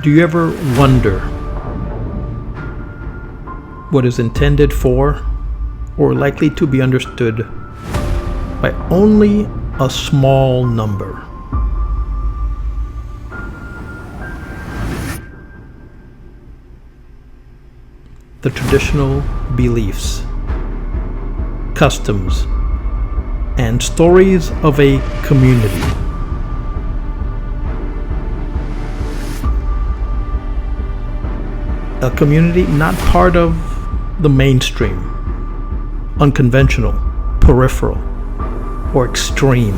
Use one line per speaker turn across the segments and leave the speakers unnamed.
Do you ever wonder what is intended for or likely to be understood by only a small number? The traditional beliefs, customs, and stories of a community. A community not part of the mainstream, unconventional, peripheral, or extreme.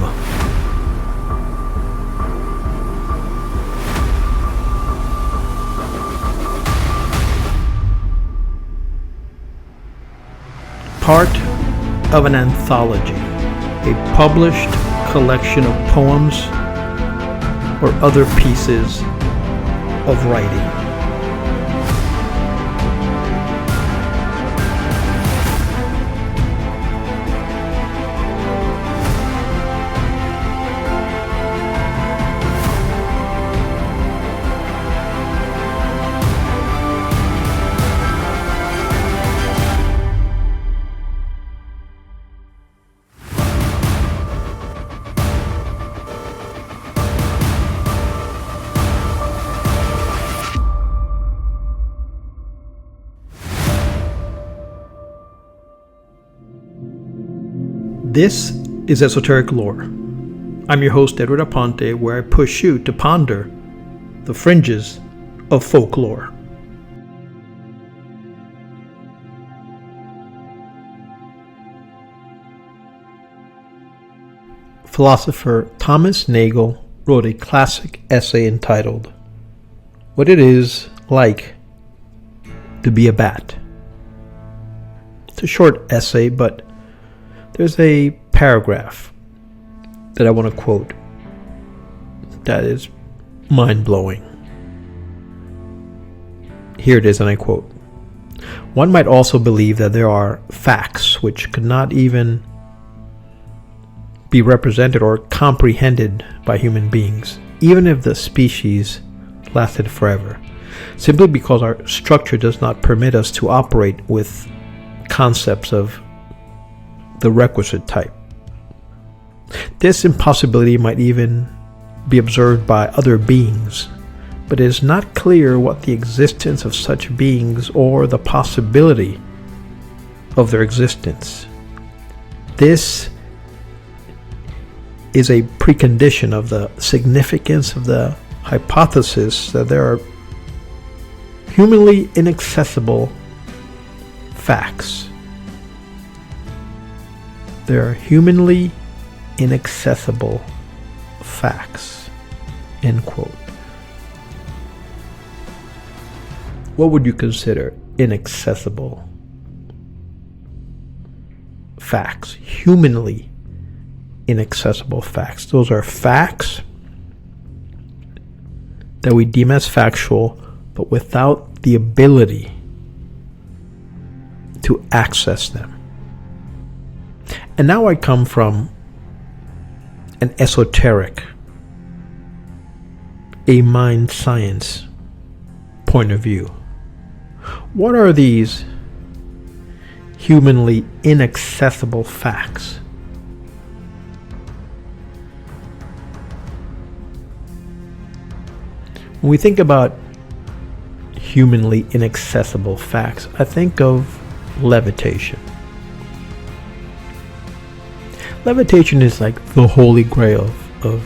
Part of an anthology, a published collection of poems or other pieces of writing. This is Esoteric Lore. I'm your host, Edward Aponte, where I push you to ponder the fringes of folklore. Philosopher Thomas Nagel wrote a classic essay entitled, "What It Is Like to Be a Bat." It's a short essay, but there's a paragraph that I want to quote that is mind-blowing. Here it is, and I quote, "One might also believe that there are facts which could not even be represented or comprehended by human beings, even if the species lasted forever, simply because our structure does not permit us to operate with concepts of the requisite type. This impossibility might even be observed by other beings, but it is not clear what the existence of such beings or the possibility of their existence. This is a precondition of the significance of the hypothesis that there are humanly inaccessible facts. There are humanly inaccessible facts." End quote. What would you consider inaccessible facts? Humanly inaccessible facts. Those are facts that we deem as factual, but without the ability to access them. And now I come from an esoteric, a mind science point of view. What are these humanly inaccessible facts? When we think about humanly inaccessible facts, I think of levitation. Levitation is like the holy grail of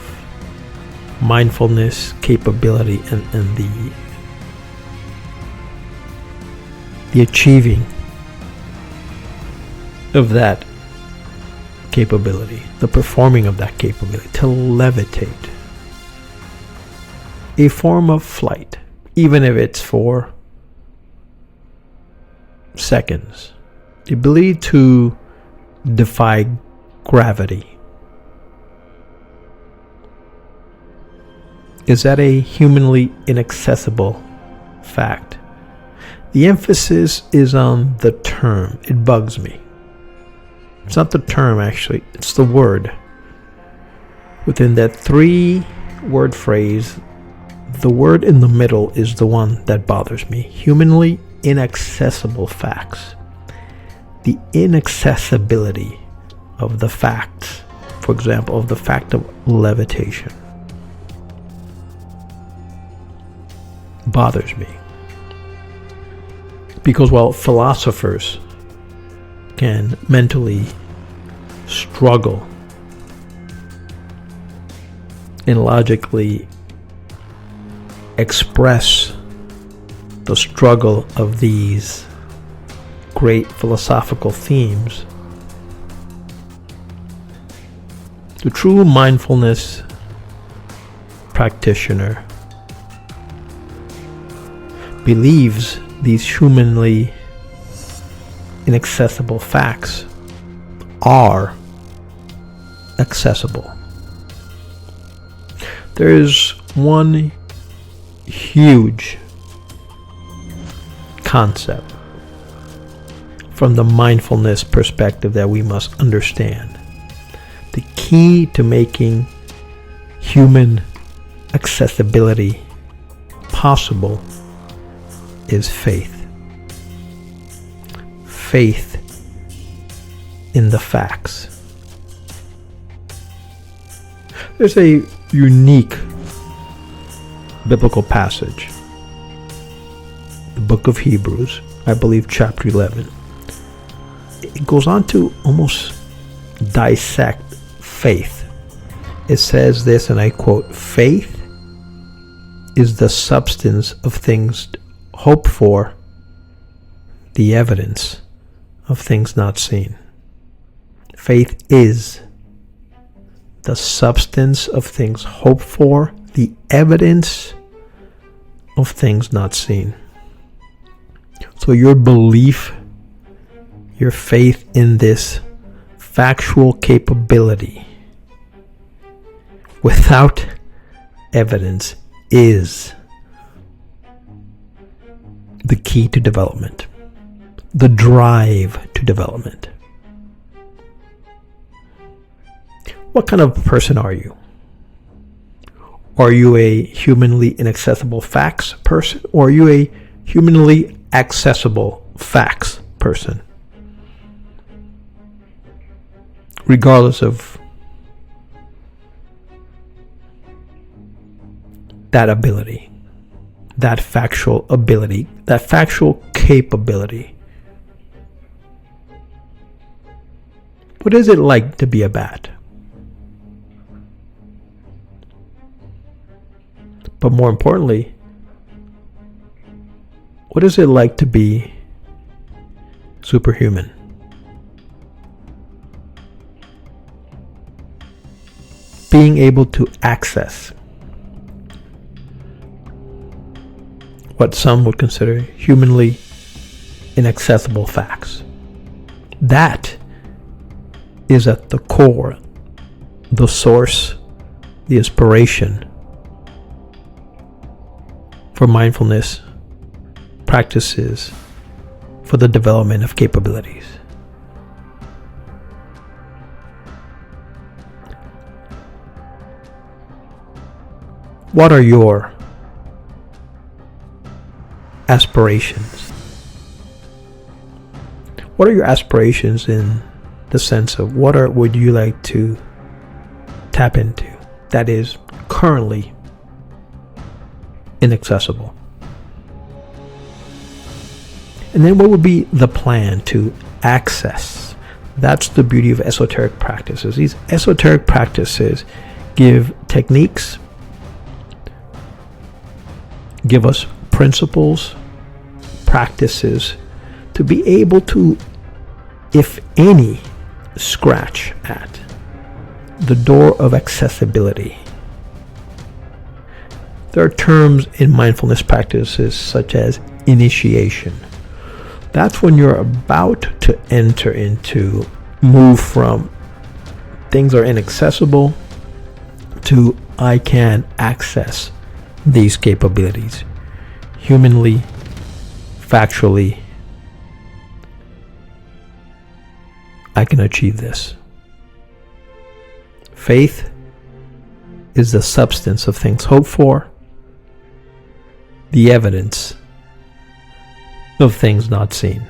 mindfulness capability and the achieving of that capability, the performing of that capability, to levitate. A form of flight, even if it's for seconds. The ability to defy gravity. Is that a humanly inaccessible fact? The emphasis is on the term. It bugs me. It's not the term, actually. It's the word. Within that 3-word phrase, the word in the middle is the one that bothers me. Humanly inaccessible facts. The inaccessibility of the facts, for example, of the fact of levitation, bothers me. Because while philosophers can mentally struggle and logically express the struggle of these great philosophical themes, the true mindfulness practitioner believes these humanly inaccessible facts are accessible. There is one huge concept from the mindfulness perspective that we must understand. The key to making human accessibility possible is faith. Faith in the facts. There's a unique biblical passage, the book of Hebrews, I believe chapter 11. It goes on to almost dissect faith. It says this, and I quote, "Faith is the substance of things hoped for, the evidence of things not seen." Faith is the substance of things hoped for, the evidence of things not seen. So your belief, your faith in this factual capability without evidence is the key to development, the drive to development. What kind of person are you? Are you a humanly inaccessible facts person, or are you a humanly accessible facts person? Regardless of that ability, that factual ability, that factual capability. What is it like to be a bat? But more importantly, what is it like to be superhuman? Being able to access what some would consider humanly inaccessible facts. That is at the core, the source, the inspiration for mindfulness practices for the development of capabilities. What are your aspirations? What are your aspirations in the sense of would you like to tap into that is currently inaccessible? And then what would be the plan to access? That's the beauty of esoteric practices. These esoteric practices give techniques, give us principles, practices to be able to, if any, scratch at the door of accessibility. There are terms in mindfulness practices such as initiation. That's when you're about to enter into, move from things are inaccessible to I can access these capabilities. Humanly, factually, I can achieve this. Faith is the substance of things hoped for, the evidence of things not seen.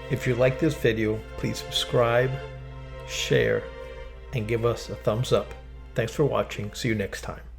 If you like this video, please subscribe, share, and give us a thumbs up. Thanks for watching. See you next time.